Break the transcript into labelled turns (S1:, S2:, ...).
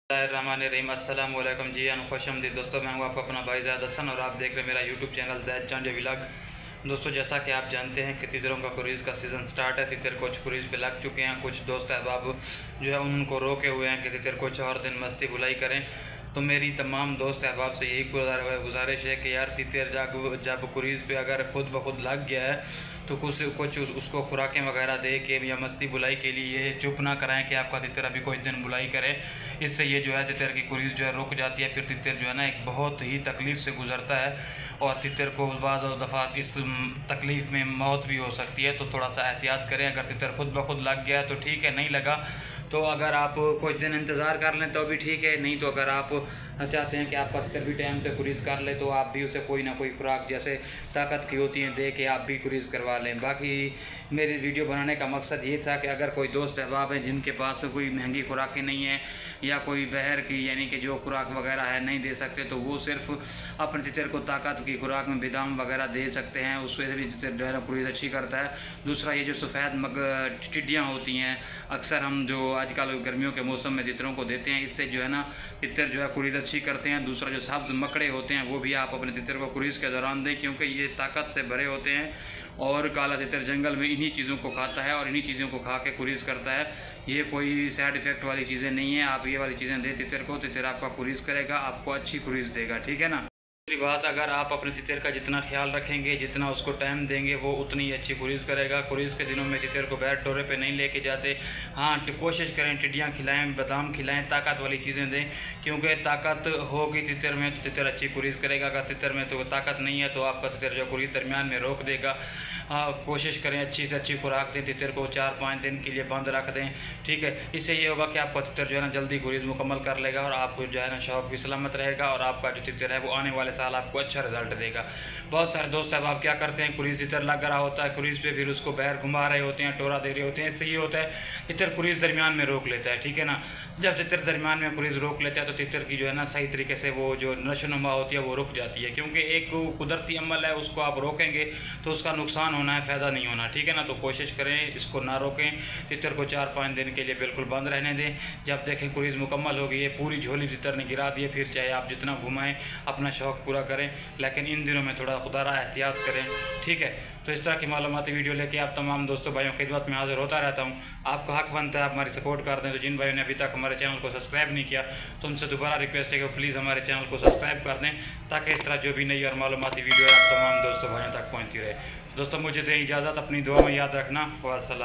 S1: रहीम अस्सलाम वालेकुम जी खुशमदीद दोस्तों, मैं हूँ आपका अपना भाई ज़ैद हसन और आप देख रहे हैं मेरा यूट्यूब चैनल ज़ैद चांडिया व्लॉग। दोस्तों, जैसा कि आप जानते हैं कि तितरों का क्रूज़ का सीज़न स्टार्ट है। तितर कुछ क्रूज़ पे लग चुके हैं, कुछ दोस्त अहबाब जो है उनको रोके हुए हैं कि तितर कुछ और दिन मस्ती भुलाई करें। तो मेरी तमाम दोस्त अहबाब से यही गुजारिश है कि यार तितर जब क्रूज़ पे अगर खुद ब खुद लग गया है तो कुछ उसको खुराकें वगैरह दे के या मस्ती बुलाई के लिए चुप ना कराएं कि आपका तितर अभी कोई दिन बुलाई करे। इससे ये जो है तितर की क्रूज़ जो है रुक जाती है। फिर तितर जो है ना एक बहुत ही तकलीफ़ से गुजरता है और तितर को बाज़ दफ़ा इस तकलीफ़ में मौत भी हो सकती है। तो थोड़ा सा एहतियात करें। अगर तितर खुद ब खुद लग गया तो ठीक है, नहीं लगा तो अगर आप कुछ दिन इंतज़ार कर लें तो भी ठीक है। नहीं तो अगर आप चाहते हैं कि आपका तितर भी टाइम पे क्रूज़ कर ले तो आप भी उसे कोई ना कोई खुराक जैसे ताकत की होती हैं दे के आप भी क्रूज़ करवा लें। बाकी मेरी वीडियो बनाने का मकसद ये था कि अगर कोई दोस्त अहबाब हैं जिनके पास कोई महंगी खुराकें नहीं है या कोई बहर की यानी कि जो खुराक वगैरह है नहीं दे सकते तो वो सिर्फ अपने तितर को ताकत की खुराक में बादाम वगैरह दे सकते हैं। उससे भी तितर जो है ना क्रूज़ अच्छी करता है। दूसरा, ये जो सफ़ेद टिड्डियाँ होती हैं अक्सर हम जो आजकल गर्मियों के मौसम में तितरों को देते हैं, इससे जो है ना तितर जो है क्रूज़ अच्छी करते हैं। दूसरा, जो सब्ज़ मकड़े होते हैं वो भी आप अपने तितर को क्रूज़ के दौरान दें क्योंकि ये ताकत से भरे होते हैं और काला तितर जंगल में इन्हीं चीज़ों को खाता है और इन्हीं चीज़ों को खा के क्रूज़ करता है। ये कोई साइड इफ़ेक्ट वाली चीज़ें नहीं है। आप ये वाली चीज़ें दें तितर को, तितर आपका क्रूज़ करेगा, आपको अच्छी क्रूज़ देगा, ठीक है ना। दूसरी बात, अगर आप अपने तितर का जितना ख्याल रखेंगे, जितना उसको टाइम देंगे, वो उतनी ही अच्छी क्रूज़ करेगा। क्रूज़ के दिनों में तितर को बैठ टोरे पे नहीं लेके जाते। हाँ, कोशिश करें टिड्डियाँ खिलाएं, बादाम खिलाएं, ताकत वाली चीज़ें दें क्योंकि ताकत होगी तितर में तो तितर अच्छी क्रूज़ करेगा। अगर तितर में तो ताकत नहीं है तो आपका तितर जो क्रूज़ दरमियान में रोक देगा। हाँ, कोशिश करें अच्छी से अच्छी खुराक दें, तितर को 4-5 दिन के लिए बंद रख दें, ठीक है। इससे ये होगा कि आपका तितर जो है ना जल्दी क्रूज़ मुकम्मल कर लेगा और आपको जो है ना शौक भी सलामत रहेगा और आपका जो तितर है वो आने वाले साल आपको अच्छा रिजल्ट देगा। बहुत सारे दोस्त अब आप क्या करते हैं, क्रूज़ तितर लग रहा होता है क्रूज़ पे, फिर उसको बैर घुमा रहे होते हैं, टोरा दे रहे होते हैं। इससे ये होता है तितर क्रूज़ दरमियान में रोक लेता है, ठीक है ना। जब तितर दरमियान में क्रूज़ रोक लेता है तो तितर की जो है ना सही तरीके से वो जो नशोनुमा होती है वो रुक जाती है क्योंकि एक कुदरती अमल है, उसको आप रोकेंगे तो उसका नुकसान होना है, फ़ायदा नहीं होना, ठीक है ना। तो कोशिश करें इसको ना रोकें, तितर को 4-5 दिन के लिए बिल्कुल बंद रहने दें। जब देखें क्रूज़ मुकम्मल हो गई है, पूरी झोली तितर ने गिरा दी है, फिर चाहे आप जितना घुमाएं अपना शौक़ पूरा करें, लेकिन इन दिनों में थोड़ा खुदारा एहतियात करें, ठीक है। तो इस तरह की मालूमाती वीडियो लेके आप तमाम दोस्तों भाइयों की खिदमत में हाजिर होता रहता हूँ। आपका हक बनता है आप हमारी सपोर्ट कर दें। तो जिन भाइयों ने अभी तक हमारे चैनल को सब्सक्राइब नहीं किया तो उनसे दोबारा रिक्वेस्ट है कि प्लीज़ हमारे चैनल को सब्सक्राइब कर दें ताकि इस तरह जो भी नई और मालूमाती वीडियो है आप तमाम दोस्तों भाइयों तक पहुँचती रहे। दोस्तों, मुझे दें इजाज़त, अपनी दुआ में याद रखना। वास्सलाम।